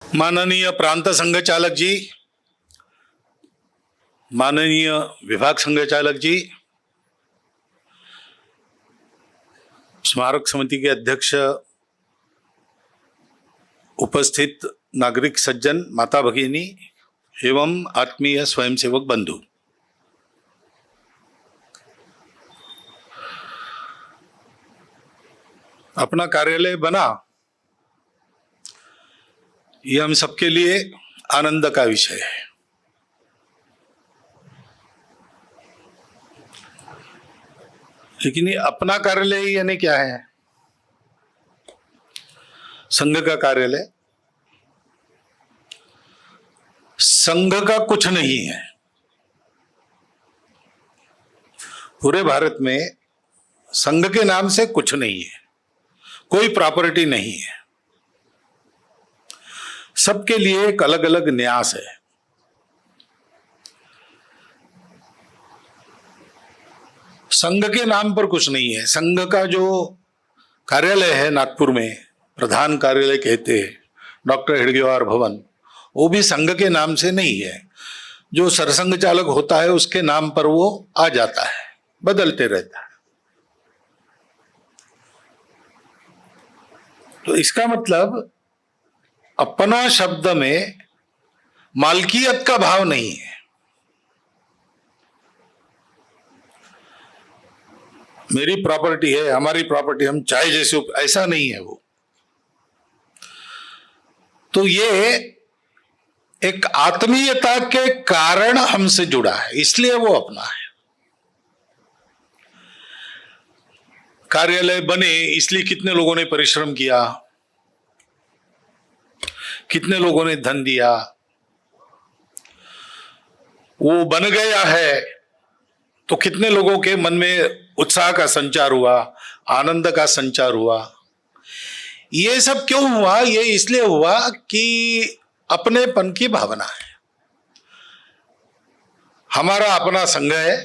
माननीय प्रांत संघ चालक जी, माननीय विभाग संघ चालक जी, स्मारक समिति के अध्यक्ष, उपस्थित नागरिक सज्जन, माता भगिनी एवं आत्मीय स्वयंसेवक बंधु, अपना कार्यालय बना ये हम सबके लिए आनंद का विषय है। लेकिन ये अपना कार्यालय यानी क्या है? संघ का कार्यालय संघ का कुछ नहीं है। पूरे भारत में संघ के नाम से कुछ नहीं है, कोई प्रॉपर्टी नहीं है। सबके लिए एक अलग अलग न्यास है। संघ के नाम पर कुछ नहीं है। संघ का जो कार्यालय है नागपुर में, प्रधान कार्यालय कहते हैं, डॉक्टर हेडगेवार भवन, वो भी संघ के नाम से नहीं है। जो सरसंघ चालक होता है उसके नाम पर वो आ जाता है, बदलते रहता है। तो इसका मतलब अपना शब्द में मालकियत का भाव नहीं है। मेरी प्रॉपर्टी है, हमारी प्रॉपर्टी, हम चाहे जैसे, ऐसा नहीं है वो। तो ये एक आत्मीयता के कारण हमसे जुड़ा है, इसलिए वो अपना है। कार्यालय बने इसलिए कितने लोगों ने परिश्रम किया, कितने लोगों ने धन दिया, वो बन गया है तो कितने लोगों के मन में उत्साह का संचार हुआ, आनंद का संचार हुआ। ये सब क्यों हुआ? ये इसलिए हुआ कि अपनेपन की भावना है। हमारा अपना संघ है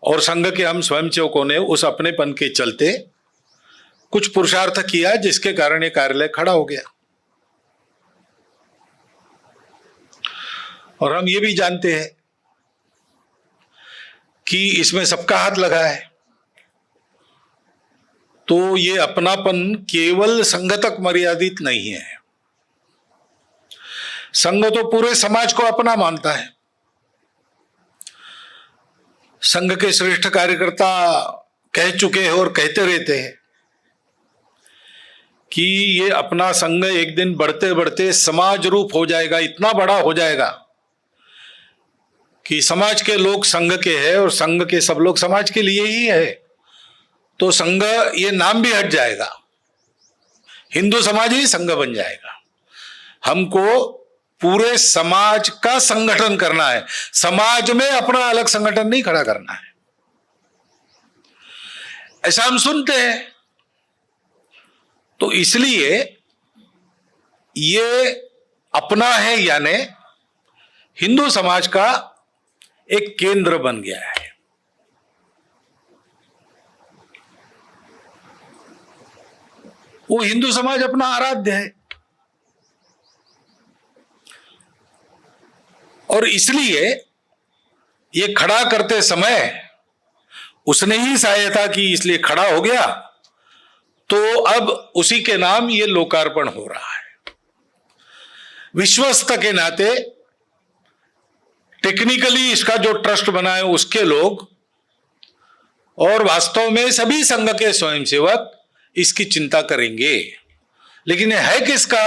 और संघ के हम स्वयंसेवकों ने उस अपनेपन के चलते कुछ पुरुषार्थ किया, जिसके कारण ये कार्यालय खड़ा हो गया। और हम ये भी जानते हैं कि इसमें सबका हाथ लगा है। तो ये अपनापन केवल संघ तक मर्यादित नहीं है। संघ तो पूरे समाज को अपना मानता है। संघ के श्रेष्ठ कार्यकर्ता कह चुके हैं और कहते रहते हैं कि ये अपना संघ एक दिन बढ़ते बढ़ते समाज रूप हो जाएगा, इतना बड़ा हो जाएगा कि समाज के लोग संघ के हैं और संघ के सब लोग समाज के लिए ही है। तो संघ ये नाम भी हट जाएगा, हिंदू समाज ही संघ बन जाएगा। हमको पूरे समाज का संगठन करना है, समाज में अपना अलग संगठन नहीं खड़ा करना है। ऐसा हम सुनते हैं। तो इसलिए ये अपना है यानी हिंदू समाज का एक केंद्र बन गया है। वो हिंदू समाज अपना आराध्य है और इसलिए ये खड़ा करते समय उसने ही सहायता की, इसलिए खड़ा हो गया। तो अब उसी के नाम ये लोकार्पण हो रहा है। विश्वस्त के नाते टेक्निकली इसका जो ट्रस्ट बना है उसके लोग, और वास्तव में सभी संघ के स्वयंसेवक इसकी चिंता करेंगे। लेकिन ये है किसका?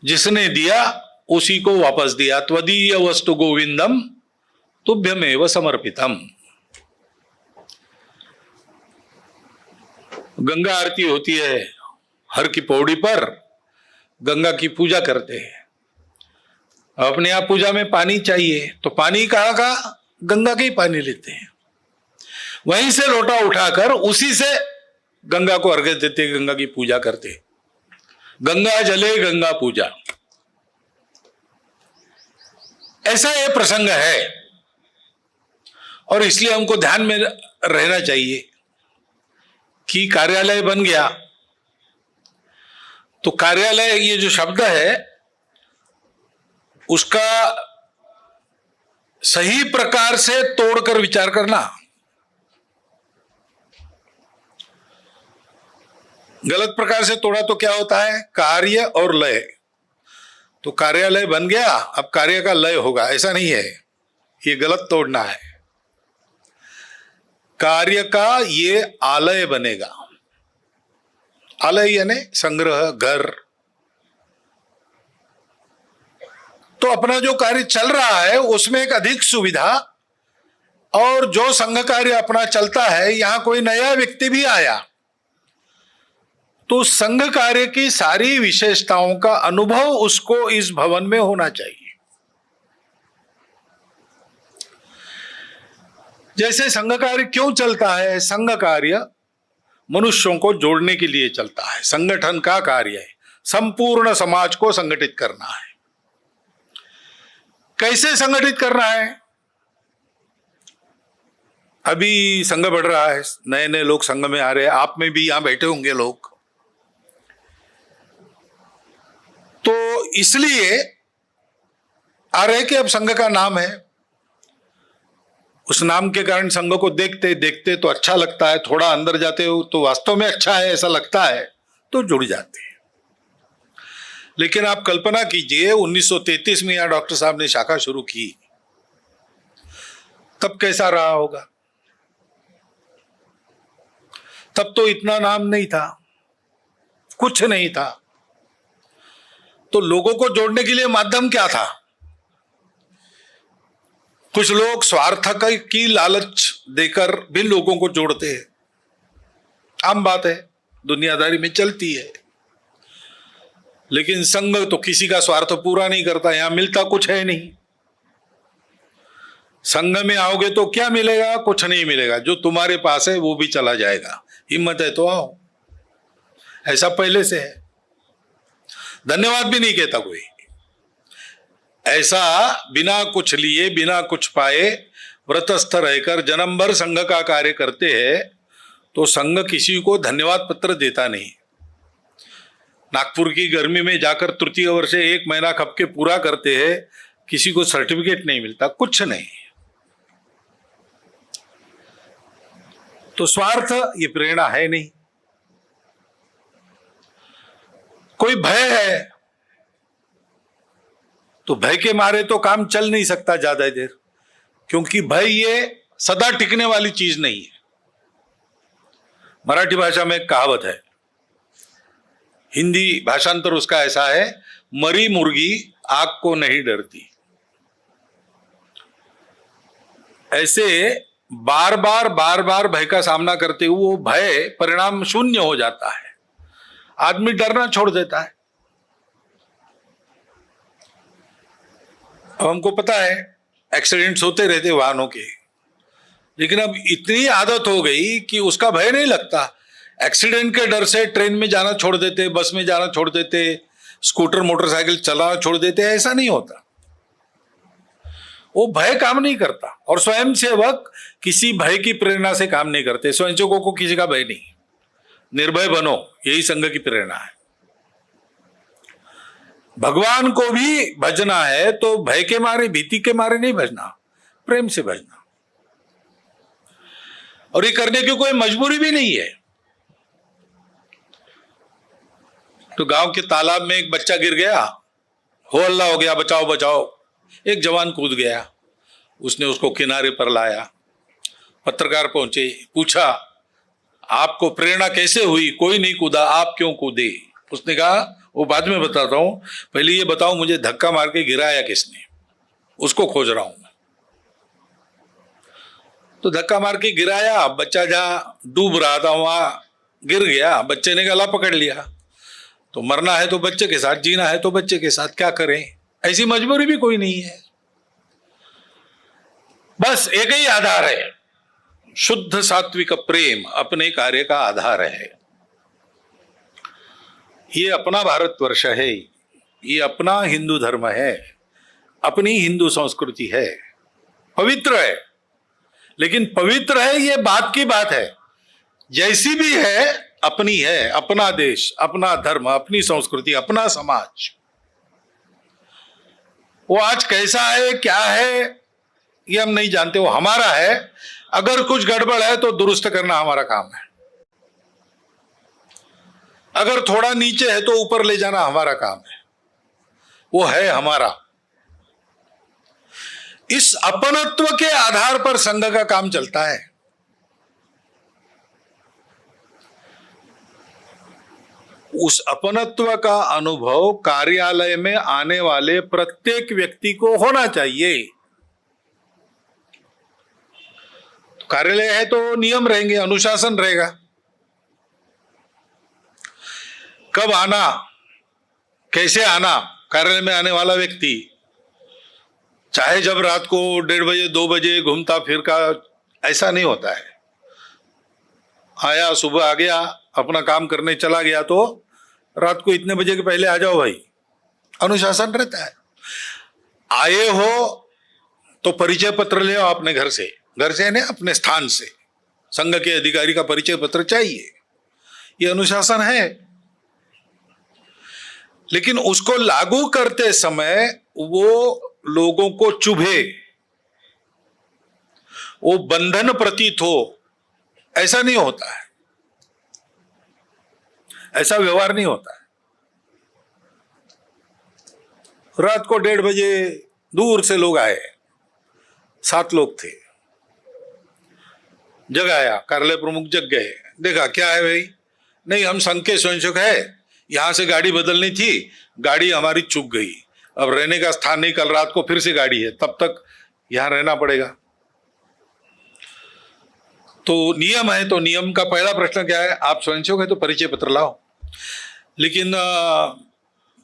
जिसने दिया उसी को वापस दिया। त्वदीय वस्तु गोविंदम तुभ्यमेव समर्पितम। गंगा आरती होती है, हर की पौड़ी पर गंगा की पूजा करते हैं। अपने आप पूजा में पानी चाहिए तो पानी कहाँ का? गंगा का ही पानी लेते हैं, वहीं से लोटा उठाकर उसी से गंगा को अर्घ्य देते, गंगा की पूजा करते। गंगा जले गंगा पूजा, ऐसा यह प्रसंग है। और इसलिए हमको ध्यान में रहना चाहिए कि कार्यालय बन गया तो कार्यालय ये जो शब्द है उसका सही प्रकार से तोड़कर विचार करना। गलत प्रकार से तोड़ा तो क्या होता है, कार्य और लय। तो कार्यालय बन गया, अब कार्य का लय होगा, ऐसा नहीं है, ये गलत तोड़ना है। कार्य का ये आलय बनेगा। आलय यानी संग्रह, घर। तो अपना जो कार्य चल रहा है उसमें एक अधिक सुविधा, और जो संघ कार्य अपना चलता है, यहां कोई नया व्यक्ति भी आया तो संघ कार्य की सारी विशेषताओं का अनुभव उसको इस भवन में होना चाहिए। जैसे संघ कार्य क्यों चलता है, संघ कार्य मनुष्यों को जोड़ने के लिए चलता है, संगठन का कार्य है, संपूर्ण समाज को संगठित करना है। कैसे संगठित करना है? अभी संघ बढ़ रहा है, नए नए लोग संघ में आ रहे हैं, आप में भी यहां बैठे होंगे लोग, तो इसलिए आ रहे कि अब संघ का नाम है, उस नाम के कारण संघ को देखते देखते तो अच्छा लगता है, थोड़ा अंदर जाते हो तो वास्तव में अच्छा है ऐसा लगता है, तो जुड़ जाते हैं। लेकिन आप कल्पना कीजिए 1933 में यहां डॉक्टर साहब ने शाखा शुरू की, तब कैसा रहा होगा। तब तो इतना नाम नहीं था, कुछ नहीं था, तो लोगों को जोड़ने के लिए माध्यम क्या था? कुछ लोग स्वार्थ की लालच देकर भी लोगों को जोड़ते हैं, आम बात है, दुनियादारी में चलती है। लेकिन संघ तो किसी का स्वार्थ पूरा नहीं करता, यहां मिलता कुछ है नहीं। संघ में आओगे तो क्या मिलेगा? कुछ नहीं मिलेगा, जो तुम्हारे पास है वो भी चला जाएगा। हिम्मत है तो आओ, ऐसा पहले से है। धन्यवाद भी नहीं कहता कोई, ऐसा बिना कुछ लिए बिना कुछ पाए व्रतस्थ रहकर जन्म भर संघ का कार्य करते हैं, तो संघ किसी को धन्यवाद पत्र देता नहीं। नागपुर की गर्मी में जाकर तृतीय वर्ष 1 महीना खप के पूरा करते हैं, किसी को सर्टिफिकेट नहीं मिलता, कुछ नहीं। तो स्वार्थ ये प्रेरणा है नहीं। कोई भय है तो भय के मारे तो काम चल नहीं सकता ज्यादा देर, क्योंकि भय ये सदा टिकने वाली चीज नहीं है। मराठी भाषा में एक कहावत है, हिंदी भाषांतर उसका ऐसा है, मरी मुर्गी आग को नहीं डरती। ऐसे बार बार भय का सामना करते हुए वो भय परिणाम शून्य हो जाता है, आदमी डरना छोड़ देता है। अब हमको पता है एक्सीडेंट्स होते रहते वाहनों के, लेकिन अब इतनी आदत हो गई कि उसका भय नहीं लगता। एक्सीडेंट के डर से ट्रेन में जाना छोड़ देते, बस में जाना छोड़ देते, स्कूटर मोटरसाइकिल चलाना छोड़ देते, ऐसा नहीं होता। वो भय काम नहीं करता, और स्वयंसेवक किसी भय की प्रेरणा से काम नहीं करते। स्वयंसेवकों को किसी का भय नहीं, निर्भय बनो, यही संघ की प्रेरणा है। भगवान को भी भजना है तो भय के मारे, भीति के मारे नहीं भजना, प्रेम से भजना। और ये करने की कोई मजबूरी भी नहीं है। तो गांव के तालाब में एक बच्चा गिर गया, हो हल्ला हो गया, बचाओ बचाओ। एक जवान कूद गया, उसने उसको किनारे पर लाया। पत्रकार पहुंचे, पूछा आपको प्रेरणा कैसे हुई? कोई नहीं कूदा, आप क्यों कूदे? उसने कहा वो बाद में बताता हूं, पहले ये बताओ मुझे धक्का मार के गिराया किसने, उसको खोज रहा हूं। तो धक्का मार के गिराया, बच्चा जहां डूब रहा था वहां गिर गया, बच्चे ने गला पकड़ लिया। तो मरना है तो बच्चे के साथ, जीना है तो बच्चे के साथ, क्या करें? ऐसी मजबूरी भी कोई नहीं है। बस एक ही आधार है, शुद्ध सात्विक प्रेम अपने कार्य का आधार है। ये अपना भारतवर्ष है, ये अपना हिंदू धर्म है, अपनी हिंदू संस्कृति है, पवित्र है। लेकिन पवित्र है ये बात की बात है, जैसी भी है अपनी है, अपना देश, अपना धर्म, अपनी संस्कृति, अपना समाज। वो आज कैसा है, क्या है, ये हम नहीं जानते, वो हमारा है। अगर कुछ गड़बड़ है तो दुरुस्त करना हमारा काम है, अगर थोड़ा नीचे है तो ऊपर ले जाना हमारा काम है। वो है हमारा। इस अपनत्व के आधार पर संघ का काम चलता है। उस अपनत्व का अनुभव कार्यालय में आने वाले प्रत्येक व्यक्ति को होना चाहिए। तो कार्यालय है तो नियम रहेंगे, अनुशासन रहेगा। कब आना, कैसे आना, कार्यालय में आने वाला व्यक्ति चाहे जब रात को 1:30 बजे 2 बजे घूमता फिर का, ऐसा नहीं होता है। आया, सुबह आ गया, अपना काम करने चला गया, तो रात को इतने बजे के पहले आ जाओ भाई, अनुशासन रहता है। आए हो तो परिचय पत्र ले आओ अपने घर से नहीं, अपने स्थान से संघ के अधिकारी का परिचय पत्र चाहिए। ये अनुशासन है। लेकिन उसको लागू करते समय वो लोगों को चुभे, वो बंधन प्रतीत हो, ऐसा नहीं होता है, ऐसा व्यवहार नहीं होता है। रात को 1:30 बजे दूर से लोग आए, 7 लोग थे, जग आया, कार्यालय प्रमुख जग गए, देखा क्या है भाई, नहीं हम संघ के स्वयंसेवक है, यहां से गाड़ी बदलनी थी, गाड़ी हमारी चूक गई, अब रहने का स्थान नहीं, कल रात को फिर से गाड़ी है, तब तक यहां रहना पड़ेगा। तो नियम है, तो नियम का पहला प्रश्न क्या है, आप स्वयंसेवक है तो परिचय पत्र लाओ। लेकिन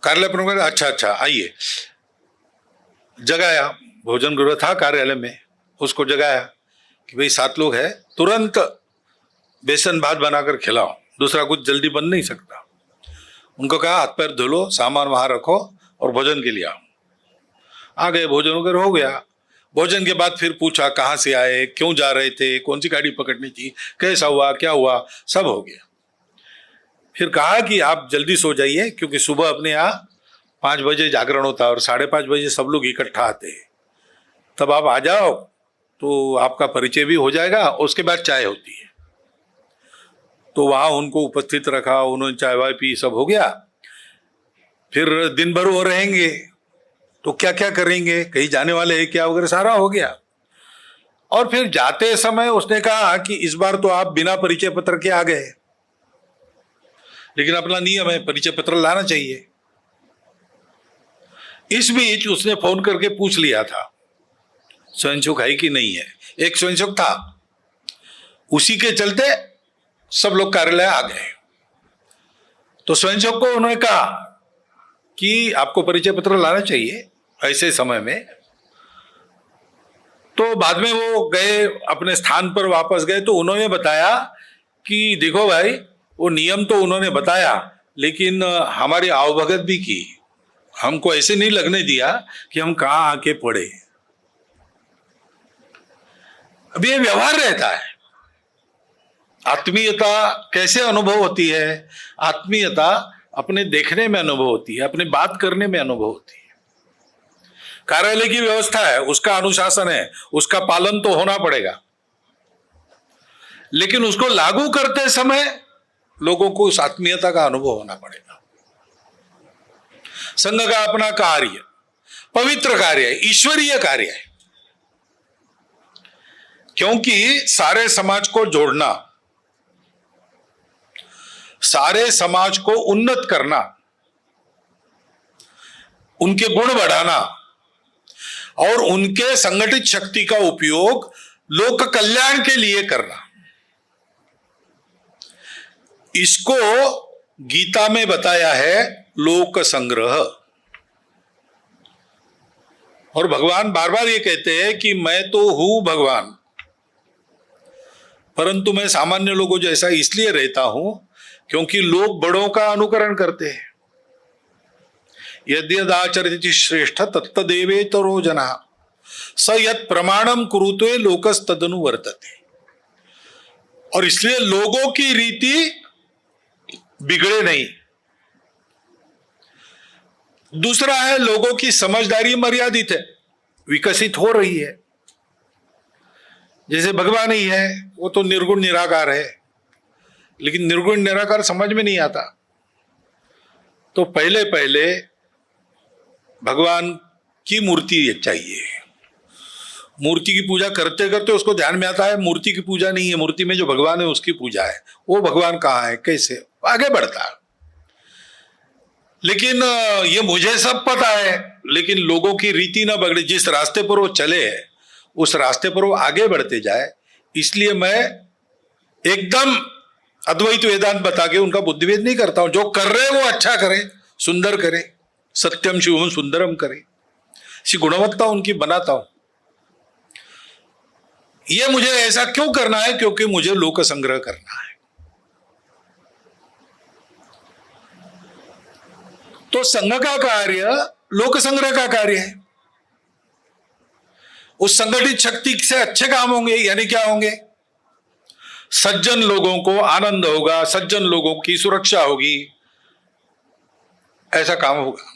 कार्यालय प्रमुख, अच्छा आइए, जगाया, भोजन गृह था कार्यालय में, उसको जगाया कि भाई 7 लोग हैं, तुरंत बेसन भात बनाकर खिलाओ, दूसरा कुछ जल्दी बन नहीं सकता। उनको कहा हाथ पैर धो लो, सामान वहां रखो और भोजन के लिए आओ। आ गए, भोजन वगैरह हो गया। भोजन के बाद फिर पूछा कहाँ से आए, क्यों जा रहे थे, कौन सी गाड़ी पकड़नी थी, कैसा हुआ, क्या हुआ, सब हो गया। फिर कहा कि आप जल्दी सो जाइए, क्योंकि सुबह अपने यहाँ 5 बजे जागरण होता है और 5:30 बजे सब लोग इकट्ठा आते हैं, तब आप आ जाओ तो आपका परिचय भी हो जाएगा, उसके बाद चाय होती है। तो वहां उनको उपस्थित रखा, उन्होंने चाय वाय पी, सब हो गया। फिर दिन भर वो रहेंगे तो क्या क्या करेंगे, कहीं जाने वाले हैं क्या वगैरह, सारा हो गया। और फिर जाते समय उसने कहा कि इस बार तो आप बिना परिचय पत्र के आ गए, लेकिन अपना नियम है परिचय पत्र लाना चाहिए। इस बीच उसने फोन करके पूछ लिया था स्वयंसेवक है कि नहीं है, एक स्वयंसेवक था, उसी के चलते सब लोग कार्यालय आ गए। तो स्वयंसेवक को उन्होंने कहा कि आपको परिचय पत्र लाना चाहिए ऐसे समय में। तो बाद में वो गए, अपने स्थान पर वापस गए, तो उन्होंने बताया कि देखो भाई, वो नियम तो उन्होंने बताया, लेकिन हमारी आवभगत भी की, हमको ऐसे नहीं लगने दिया कि हम कहां आके पड़े। अब ये व्यवहार रहता है। आत्मीयता कैसे अनुभव होती है? आत्मीयता अपने देखने में अनुभव होती है, अपने बात करने में अनुभव होती है। कार्यालय की व्यवस्था है, उसका अनुशासन है, उसका पालन तो होना पड़ेगा, लेकिन उसको लागू करते समय लोगों को उस आत्मीयता का अनुभव होना पड़ेगा। संघ का अपना कार्य पवित्र कार्य है, ईश्वरीय कार्य है, क्योंकि सारे समाज को जोड़ना, सारे समाज को उन्नत करना, उनके गुण बढ़ाना और उनके संगठित शक्ति का उपयोग लोक कल्याण के लिए करना, इसको गीता में बताया है लोक संग्रह। और भगवान बार बार ये कहते हैं कि मैं तो हूं भगवान, परंतु मैं सामान्य लोगों जैसा इसलिए रहता हूं क्योंकि लोग बड़ों का अनुकरण करते हैं। यद्यदाचरति श्रेष्ठ तत्तदेवेतरो जनाः स यत् प्रमाणम कुरुते लोकस्तदनु वर्तते। और इसलिए लोगों की रीति बिगड़े नहीं। दूसरा है लोगों की समझदारी मर्यादित है, विकसित हो रही है। जैसे भगवान ही है, वो तो निर्गुण निराकार है, लेकिन निर्गुण निराकार समझ में नहीं आता। तो पहले पहले भगवान की मूर्ति चाहिए। मूर्ति की पूजा करते करते उसको ध्यान में आता है मूर्ति की पूजा नहीं है, मूर्ति में जो भगवान है उसकी पूजा है। वो भगवान कहाँ है, कैसे आगे बढ़ता है। लेकिन ये मुझे सब पता है, लेकिन लोगों की रीति ना बगड़े, जिस रास्ते पर वो चले हैं उस रास्ते पर वो आगे बढ़ते जाए। इसलिए मैं एकदम अद्वैत वेदांत बता के उनका बुद्धिभेद नहीं करता हूं। जो कर रहे वो अच्छा करे, सुंदर करे, सत्यम शिवम सुंदरम करे, इसी गुणवत्ता उनकी बनाता हूं। ये मुझे ऐसा क्यों करना है, क्योंकि मुझे लोक संग्रह करना है। तो संघ का कार्य लोक संग्रह का कार्य है। उस संगठित शक्ति से अच्छे काम होंगे, यानी क्या होंगे, सज्जन लोगों को आनंद होगा, सज्जन लोगों की सुरक्षा होगी, ऐसा काम होगा।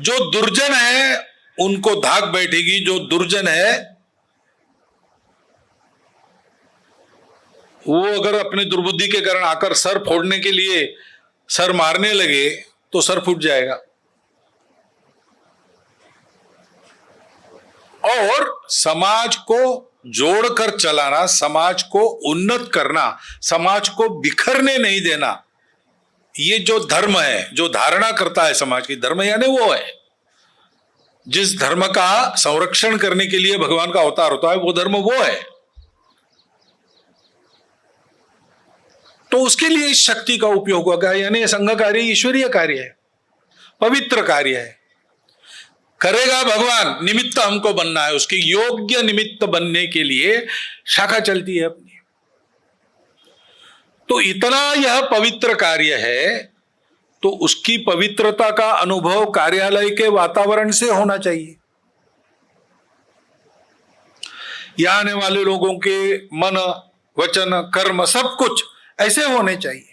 जो दुर्जन है उनको धाक बैठेगी, जो दुर्जन है वो अगर अपने दुर्बुद्धि के कारण आकर सर फोड़ने के लिए सर मारने लगे तो सर फूट जाएगा। और समाज को जोड़कर चलाना, समाज को उन्नत करना, समाज को बिखरने नहीं देना, ये जो धर्म है, जो धारणा करता है समाज की, धर्म यानी वो है जिस धर्म का संरक्षण करने के लिए भगवान का अवतार होता है, वो धर्म वो है। तो उसके लिए इस शक्ति का उपयोग होगा, यानी संघ कार्य ईश्वरीय कार्य है, पवित्र कार्य है। करेगा भगवान, निमित्त हमको बनना है, उसके योग्य निमित्त बनने के लिए शाखा चलती है अपनी। तो इतना यह पवित्र कार्य है, तो उसकी पवित्रता का अनुभव कार्यालय के वातावरण से होना चाहिए। यहां आने वाले लोगों के मन, वचन, कर्म सब कुछ ऐसे होने चाहिए।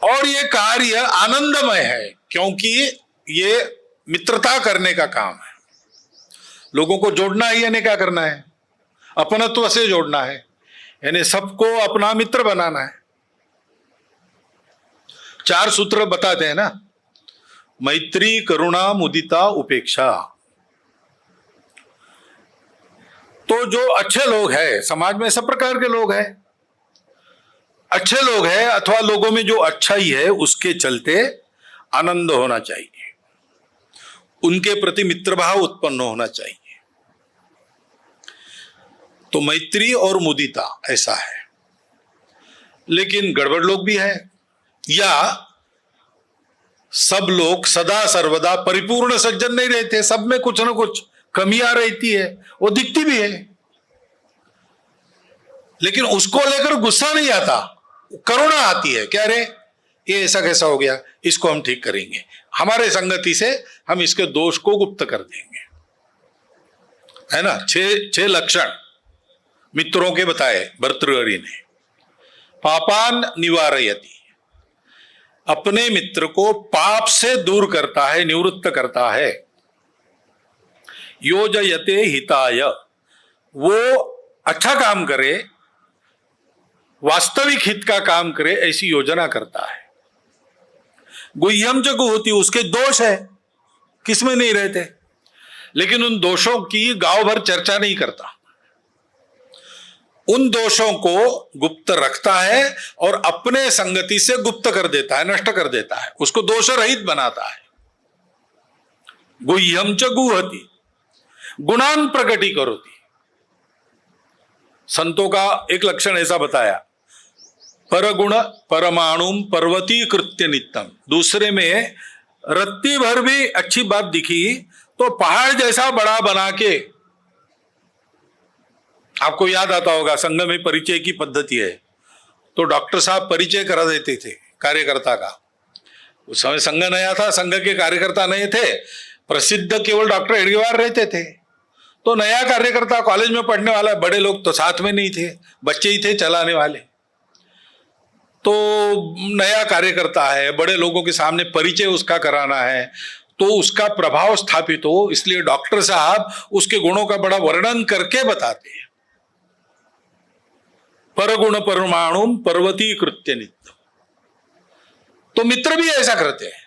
और ये कार्य आनंदमय है, क्योंकि ये मित्रता करने का काम है। लोगों को जोड़ना है, यानी क्या करना है, अपनत्व से जोड़ना है, यानी सबको अपना मित्र बनाना है। 4 सूत्र बताते हैं ना, मैत्री, करुणा, मुदिता, उपेक्षा। तो जो अच्छे लोग हैं समाज में, सब प्रकार के लोग हैं, अच्छे लोग हैं अथवा लोगों में जो अच्छाई है उसके चलते आनंद होना चाहिए, उनके प्रति मित्रभाव उत्पन्न होना चाहिए। तो मैत्री और मुदिता ऐसा है। लेकिन गड़बड़ लोग भी हैं, या सब लोग सदा सर्वदा परिपूर्ण सज्जन नहीं रहते, सब में कुछ ना कुछ कमियां रहती है, वो दिखती भी है। लेकिन उसको लेकर गुस्सा नहीं आता, करुणा आती है, क्या रे ये ऐसा कैसा हो गया, इसको हम ठीक करेंगे, हमारे संगति से हम इसके दोष को गुप्त कर देंगे, है ना। 6 लक्षण मित्रों के बताए भर्तृहरि ने। पापान निवारयति, अपने मित्र को पाप से दूर करता है, निवृत्त करता है। योजयते हिताय, वो अच्छा काम करे, वास्तविक हित का काम करे, ऐसी योजना करता है। गुह्यम च गुहति, उसके दोष है, किसमें नहीं रहते, लेकिन उन दोषों की गांव भर चर्चा नहीं करता, उन दोषों को गुप्त रखता है और अपने संगति से गुप्त कर देता है, नष्ट कर देता है, उसको दोष रहित बनाता है। गुह्यम च गुहति, गुणान प्रकटी करोति। संतों का एक लक्षण ऐसा बताया, परगुण परमाणुम पर्वती कृत्य नित्यम। दूसरे में रत्ती भर भी अच्छी बात दिखी तो पहाड़ जैसा बड़ा बना के, आपको याद आता होगा संघ में परिचय की पद्धति है, तो डॉक्टर साहब परिचय करा देते थे कार्यकर्ता का। उस समय संघ नया था, संघ के कार्यकर्ता नए थे, प्रसिद्ध केवल डॉक्टर हेडगेवार रहते थे, तो नया कार्यकर्ता कॉलेज में पढ़ने वाला, बड़े लोग तो साथ में नहीं थे, बच्चे ही थे चलाने वाले। तो नया कार्यकर्ता है, बड़े लोगों के सामने परिचय उसका कराना है, तो उसका प्रभाव स्थापित हो, इसलिए डॉक्टर साहब उसके गुणों का बड़ा वर्णन करके बताते हैं। परगुण परमाणु पर्वती कृत्य नित्य। तो मित्र भी ऐसा करते हैं,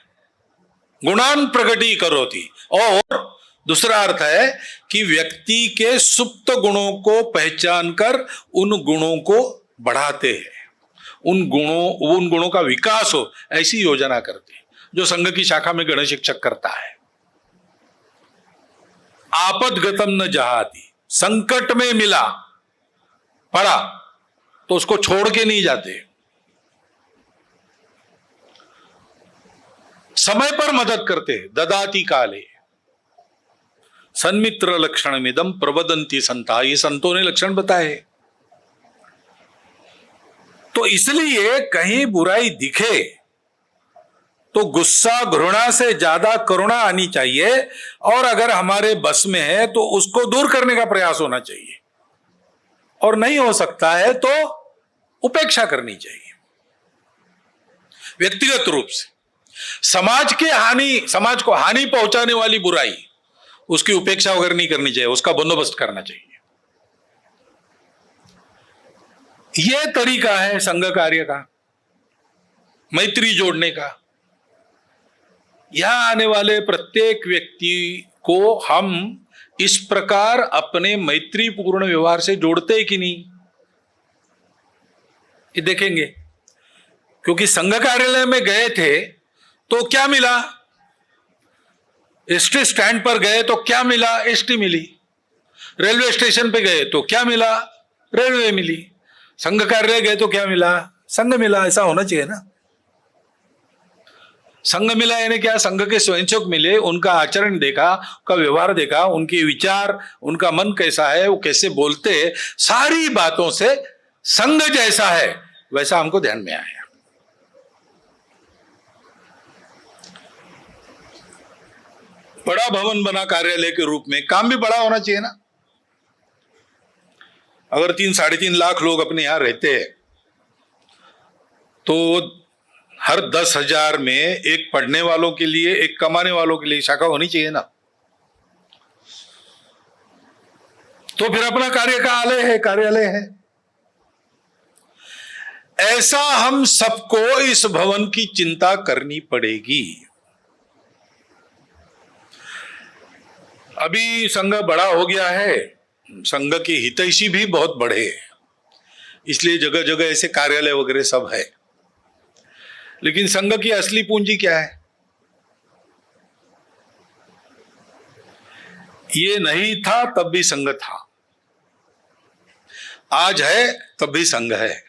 गुणान प्रगति करोति। और दूसरा अर्थ है कि व्यक्ति के सुप्त गुणों को पहचान कर उन गुणों को बढ़ाते हैं, उन गुणों का विकास हो, ऐसी योजना करते हैं, जो संघ की शाखा में गण शिक्षक करता है। आपदगतम न जहाती, संकट में मिला पड़ा तो उसको छोड़ के नहीं जाते, समय पर मदद करते। ददाति काले सन्मित्र लक्षण मिदम प्रवदंती संता, ये संतों ने लक्षण बताए। तो इसलिए कहीं बुराई दिखे तो गुस्सा घृणा से ज्यादा करुणा आनी चाहिए, और अगर हमारे बस में है तो उसको दूर करने का प्रयास होना चाहिए, और नहीं हो सकता है तो उपेक्षा करनी चाहिए व्यक्तिगत रूप से। समाज को हानि पहुंचाने वाली बुराई, उसकी उपेक्षा वगैरह नहीं करनी चाहिए, उसका बंदोबस्त करना चाहिए। यह तरीका है संघ कार्य का, मैत्री जोड़ने का। यहां आने वाले प्रत्येक व्यक्ति को हम इस प्रकार अपने मैत्रीपूर्ण व्यवहार से जोड़ते हैं कि नहीं, ये देखेंगे। क्योंकि संघ कार्यालय में गए थे तो क्या मिला, एसटी स्टैंड पर गए तो क्या मिला, एसटी मिली। रेलवे स्टेशन पे गए तो क्या मिला, रेलवे मिली। संघ कार्यालय गए तो क्या मिला, संघ मिला। ऐसा होना चाहिए ना। संघ मिला यानी क्या, संघ के स्वयंसेवक मिले, उनका आचरण देखा, उनका व्यवहार देखा, उनके विचार, उनका मन कैसा है, वो कैसे बोलते, सारी बातों से संघ जैसा है वैसा हमको ध्यान में आया। बड़ा भवन बना कार्यालय के रूप में, काम भी बड़ा होना चाहिए ना। अगर 3-3.5 लाख लोग अपने यहां रहते हैं तो हर 10,000 में एक पढ़ने वालों के लिए, एक कमाने वालों के लिए शाखा होनी चाहिए ना। तो फिर अपना कार्यालय है। ऐसा हम सबको इस भवन की चिंता करनी पड़ेगी। अभी संघ बड़ा हो गया है, संघ के हितैषी भी बहुत बढ़े, इसलिए जगह जगह ऐसे कार्यालय वगैरह सब है। लेकिन संघ की असली पूंजी क्या है? ये नहीं था तब भी संघ था, आज है तब भी संघ है।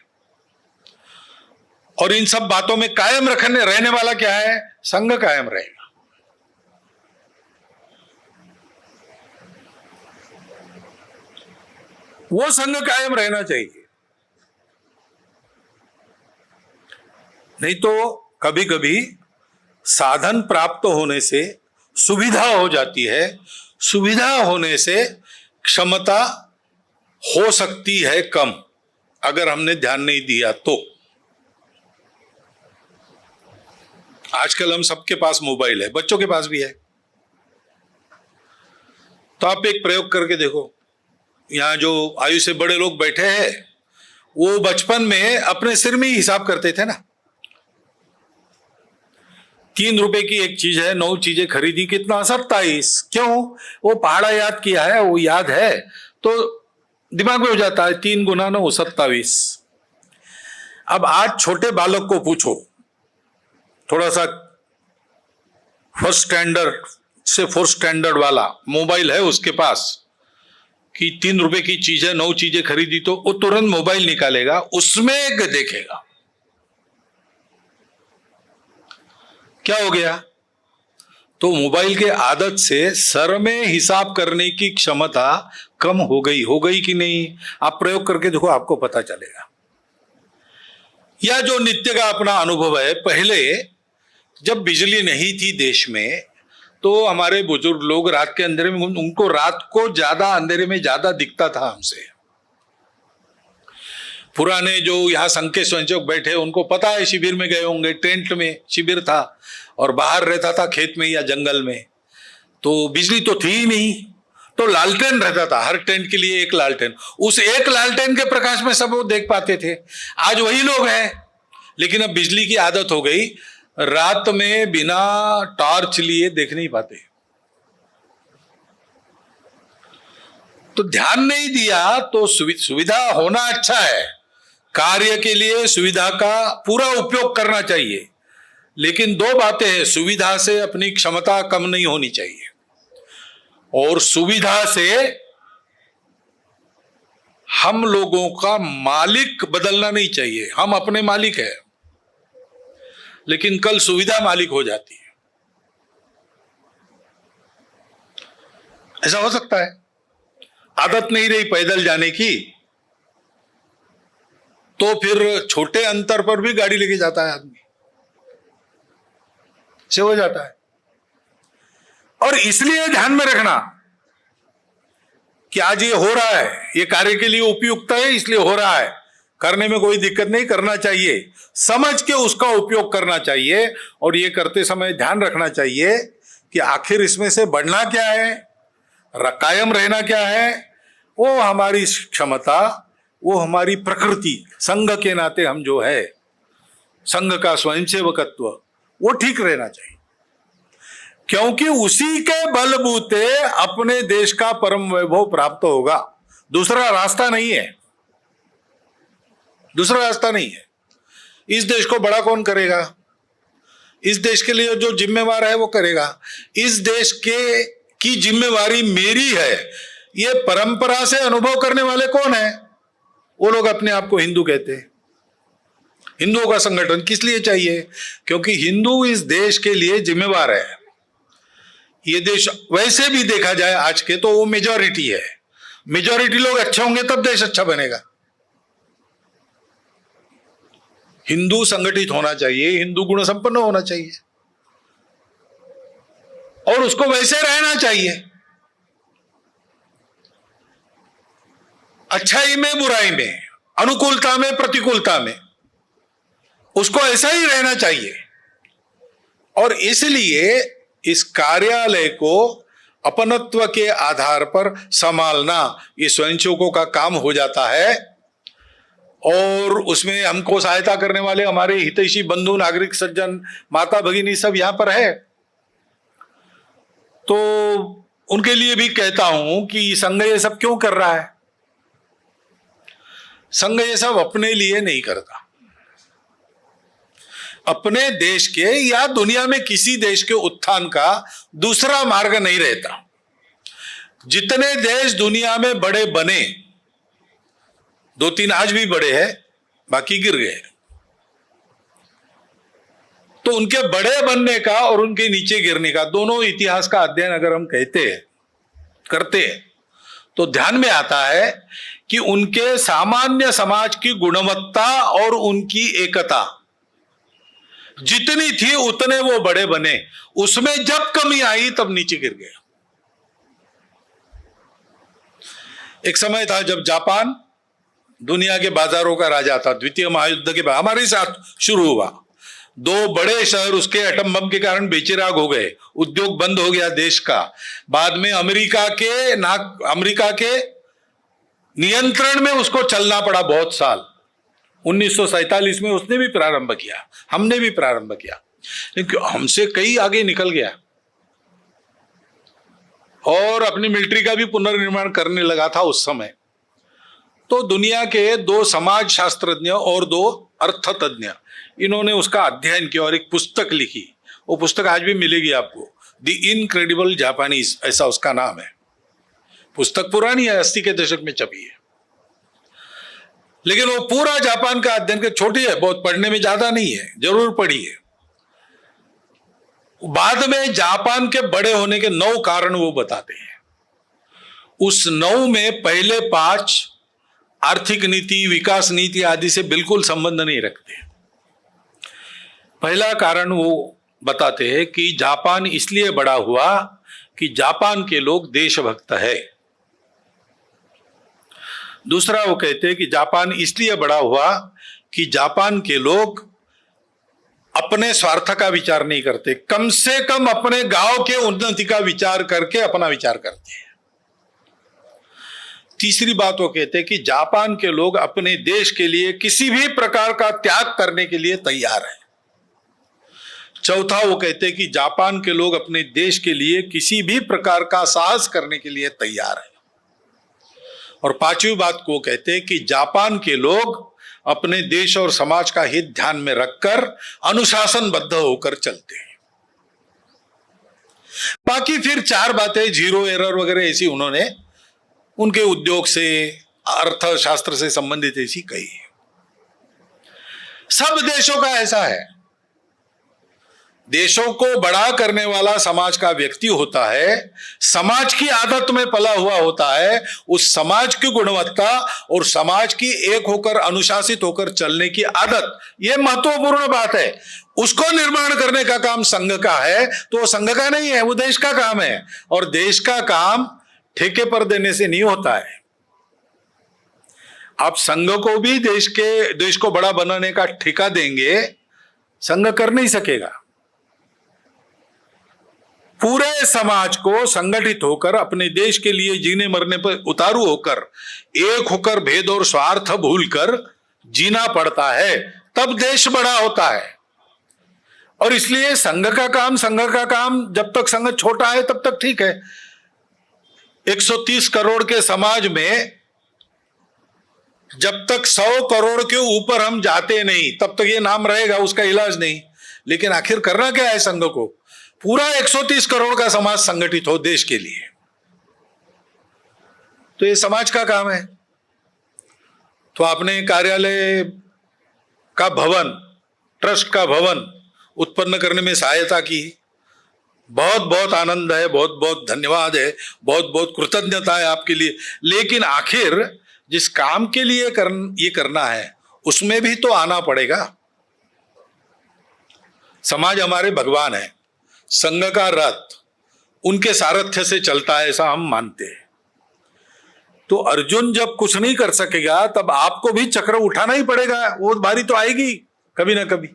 और इन सब बातों में कायम रहने वाला क्या है? संघ कायम रहेगा। वो संघ कायम रहना चाहिए। नहीं तो कभी कभी साधन प्राप्त होने से सुविधा हो जाती है, सुविधा होने से क्षमता हो सकती है कम, अगर हमने ध्यान नहीं दिया तो। आजकल हम सबके पास मोबाइल है, बच्चों के पास भी है। तो आप एक प्रयोग करके देखो, यहां जो आयु से बड़े लोग बैठे हैं वो बचपन में अपने सिर में ही हिसाब करते थे ना। 3 रुपए की एक चीज है, 9 चीजें खरीदी, कितना? 27। क्यों? वो पहाड़ा याद किया है, वो याद है तो दिमाग में हो जाता है 3 गुना 9 27। अब आज छोटे बालक को पूछो, थोड़ा सा फर्स्ट स्टैंडर्ड से 4th स्टैंडर्ड वाला मोबाइल है उसके पास, कि 3 रुपए की चीज है, 9 चीजें खरीदी, तो वो तुरंत मोबाइल निकालेगा, उसमें देखेगा क्या हो गया। तो मोबाइल के आदत से सर में हिसाब करने की क्षमता कम हो गई कि नहीं? आप प्रयोग करके देखो, आपको पता चलेगा। या जो नित्य का अपना अनुभव है, पहले जब बिजली नहीं थी देश में तो हमारे बुजुर्ग लोग रात के अंधेरे में, उनको रात को ज्यादा अंधेरे में ज्यादा दिखता था हमसे। पुराने जो यहाँ संघ के स्वयंसेवक बैठे, उनको पता है, शिविर में गए होंगे, टेंट में शिविर था और बाहर रहता था खेत में या जंगल में, तो बिजली तो थी ही नहीं, तो लालटेन रहता था, हर टेंट के लिए एक लालटेन, उस एक लालटेन के प्रकाश में सब वो देख पाते थे। आज वही लोग हैं, लेकिन अब बिजली की आदत हो गई, रात में बिना टॉर्च लिए देख नहीं पाते। तो ध्यान नहीं दिया, तो सुविधा होना अच्छा है, कार्य के लिए सुविधा का पूरा उपयोग करना चाहिए, लेकिन दो बातें हैं, सुविधा से अपनी क्षमता कम नहीं होनी चाहिए और सुविधा से हम लोगों का मालिक बदलना नहीं चाहिए। हम अपने मालिक हैं, लेकिन कल सुविधा मालिक हो जाती है। ऐसा हो सकता है, आदत नहीं रही पैदल जाने की, तो फिर छोटे अंतर पर भी गाड़ी लेके जाता है आदमी, से हो जाता है। और इसलिए ध्यान में रखना कि आज ये हो रहा है, ये कार्य के लिए उपयुक्त है, इसलिए हो रहा है, करने में कोई दिक्कत नहीं, करना चाहिए, समझ के उसका उपयोग करना चाहिए। और ये करते समय ध्यान रखना चाहिए कि आखिर इसमें से बढ़ना क्या है, कायम रहना क्या है। वो हमारी क्षमता, वो हमारी प्रकृति, संघ के नाते हम जो है, संघ का स्वयंसेवकत्व, वो ठीक रहना चाहिए, क्योंकि उसी के बलबूते अपने देश का परम वैभव प्राप्त होगा। दूसरा रास्ता नहीं है, दूसरा रास्ता नहीं है। इस देश को बड़ा कौन करेगा? इस देश के लिए जो जिम्मेवार है वो करेगा। इस देश के की जिम्मेवारी मेरी है, ये परंपरा से अनुभव करने वाले कौन है? वो लोग अपने आप को हिंदू कहते हैं। हिंदुओं का संगठन किस लिए चाहिए? क्योंकि हिंदू इस देश के लिए जिम्मेवार है। ये देश वैसे भी देखा जाए आज के, तो वो मेजॉरिटी है, मेजॉरिटी लोग अच्छे होंगे तब देश अच्छा बनेगा। हिंदू संगठित होना चाहिए, हिंदू गुण संपन्न होना चाहिए और उसको वैसे रहना चाहिए, अच्छाई में बुराई में, अनुकूलता में प्रतिकूलता में, उसको ऐसा ही रहना चाहिए। और इसलिए इस कार्यालय को अपनत्व के आधार पर संभालना ये स्वयंसेवकों का काम हो जाता है। और उसमें हमको सहायता करने वाले हमारे हितैषी बंधु, नागरिक सज्जन, माता भगिनी सब यहां पर है, तो उनके लिए भी कहता हूं कि संघ ये सब क्यों कर रहा है? संघ ये सब अपने लिए नहीं करता, अपने देश के या दुनिया में किसी देश के उत्थान का दूसरा मार्ग नहीं रहता। जितने देश दुनिया में बड़े बने, 2-3 आज भी बड़े हैं, बाकी गिर गए, तो उनके बड़े बनने का और उनके नीचे गिरने का दोनों इतिहास का अध्ययन अगर हम करते हैं तो ध्यान में आता है कि उनके सामान्य समाज की गुणवत्ता और उनकी एकता जितनी थी उतने वो बड़े बने, उसमें जब कमी आई तब नीचे गिर गया। एक समय था जब जापान दुनिया के बाजारों का राजा था, द्वितीय महायुद्ध के बाद हमारे साथ शुरू हुआ, 2 बड़े शहर उसके एटम बम के कारण बेचिराग हो गए, उद्योग बंद हो गया देश का। बाद में अमेरिका के नियंत्रण में उसको चलना पड़ा बहुत साल। 1947 में उसने भी प्रारंभ किया, हमने भी प्रारंभ किया, लेकिन हमसे कई आगे निकल गया और अपनी मिलिट्री का भी पुनर्निर्माण करने लगा था उस समय। तो दुनिया के 2 समाज शास्त्रज्ञ और 2 अर्थतज्ञ, इन्होंने उसका अध्ययन किया और एक पुस्तक लिखी। वो पुस्तक आज भी मिलेगी आपको, द इनक्रेडिबल जापानीज, ऐसा उसका नाम है। पुस्तक पुरानी है, 80 के दशक में छपी है, लेकिन वो पूरा जापान का अध्ययन के, छोटी है बहुत, पढ़ने में ज्यादा नहीं है, जरूर पढ़िए। बाद में जापान के बड़े होने के 9 कारण वो बताते हैं। उस 9 में पहले 5 आर्थिक नीति, विकास नीति आदि से बिल्कुल संबंध नहीं रखते। पहला कारण वो बताते हैं कि जापान इसलिए बड़ा हुआ कि जापान के लोग देशभक्त है। दूसरा वो कहते हैं कि जापान इसलिए बड़ा हुआ कि जापान के लोग अपने स्वार्थ का विचार नहीं करते, कम से कम अपने गांव के उन्नति का विचार करके अपना विचार करते हैं। तीसरी बात वो कहते हैं कि जापान के लोग अपने देश के लिए किसी भी प्रकार का त्याग करने के लिए तैयार हैं। चौथा वो कहते हैं कि जापान के लोग अपने देश के लिए किसी भी प्रकार का साहस करने के लिए तैयार हैं। और पांचवी बात को कहते हैं कि जापान के लोग अपने देश और समाज का हित ध्यान में रखकर अनुशासनबद्ध होकर चलते हैं। बाकी फिर चार बातें जीरो एरर वगैरह ऐसी उन्होंने उनके उद्योग से, अर्थशास्त्र से संबंधित ऐसी कही है। सब देशों का ऐसा है, देशों को बड़ा करने वाला समाज का व्यक्ति होता है, समाज की आदत में पला हुआ होता है, उस समाज की गुणवत्ता और समाज की एक होकर अनुशासित होकर चलने की आदत, यह महत्वपूर्ण बात है। उसको निर्माण करने का काम संघ का है, तो वो संघ का नहीं है, वो देश का काम है। और देश का काम ठेके पर देने से नहीं होता है। आप संघ को भी देश को बड़ा बनाने का ठेका देंगे, संघ कर नहीं सकेगा। पूरे समाज को संगठित होकर अपने देश के लिए जीने मरने पर उतारू होकर, एक होकर भेद और स्वार्थ भूलकर जीना पड़ता है, तब देश बड़ा होता है। और इसलिए संघ का काम जब तक संघ छोटा है तब तक ठीक है। 130 करोड़ के समाज में जब तक 100 करोड़ के ऊपर हम जाते नहीं तब तक ये नाम रहेगा, उसका इलाज नहीं। लेकिन आखिर करना क्या है संघ को? पूरा 130 करोड़ का समाज संगठित हो देश के लिए, तो ये समाज का काम है। तो आपने कार्यालय का भवन, ट्रस्ट का भवन उत्पन्न करने में सहायता की, बहुत बहुत आनंद है, बहुत बहुत धन्यवाद है, बहुत बहुत कृतज्ञता है आपके लिए। लेकिन आखिर जिस काम के लिए ये करना है उसमें भी तो आना पड़ेगा। समाज हमारे भगवान है, संघ का रथ उनके सारथ्य से चलता है, ऐसा हम मानते हैं। तो अर्जुन जब कुछ नहीं कर सकेगा तब आपको भी चक्र उठाना ही पड़ेगा, वो बारी तो आएगी कभी ना कभी।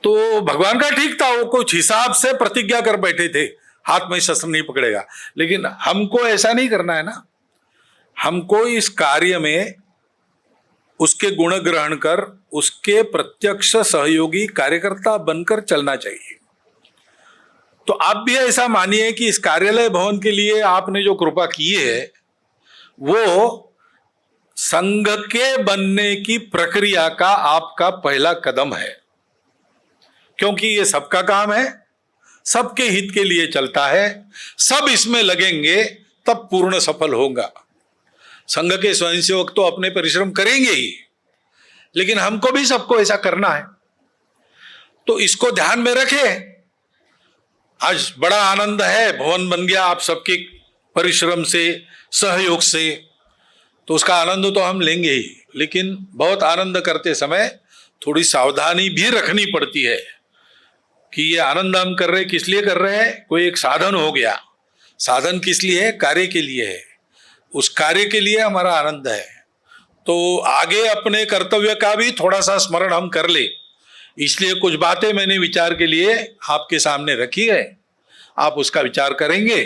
तो भगवान का ठीक था, वो कुछ हिसाब से प्रतिज्ञा कर बैठे थे, हाथ में शस्त्र नहीं पकड़ेगा। लेकिन हमको ऐसा नहीं करना है ना, हमको इस कार्य में उसके गुण ग्रहण कर उसके प्रत्यक्ष सहयोगी कार्यकर्ता बनकर चलना चाहिए। तो आप भी ऐसा मानिए कि इस कार्यालय भवन के लिए आपने जो कृपा की है वो संघ के बनने की प्रक्रिया का आपका पहला कदम है, क्योंकि ये सबका काम है, सबके हित के लिए चलता है। सब इसमें लगेंगे तब पूर्ण सफल होगा। संघ के स्वयंसेवक तो अपने परिश्रम करेंगे ही, लेकिन हमको भी सबको ऐसा करना है। तो इसको ध्यान में रखें। आज बड़ा आनंद है, भवन बन गया आप सबके परिश्रम से, सहयोग से, तो उसका आनंद तो हम लेंगे ही। लेकिन बहुत आनंद करते समय थोड़ी सावधानी भी रखनी पड़ती है कि ये आनंद हम कर रहे, किस लिए कर रहे हैं? कोई एक साधन हो गया। साधन किस लिए है? कार्य के लिए है। उस कार्य के लिए हमारा आनंद है। तो आगे अपने कर्तव्य का भी थोड़ा सा स्मरण हम कर ले, इसलिए कुछ बातें मैंने विचार के लिए आपके सामने रखी है। आप उसका विचार करेंगे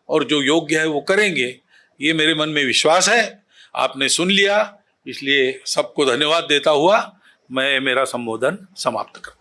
और जो योग्य है वो करेंगे, ये मेरे मन में विश्वास है। आपने सुन लिया, इसलिए सबको धन्यवाद देता हुआ मैं मेरा संबोधन समाप्त करता हूं।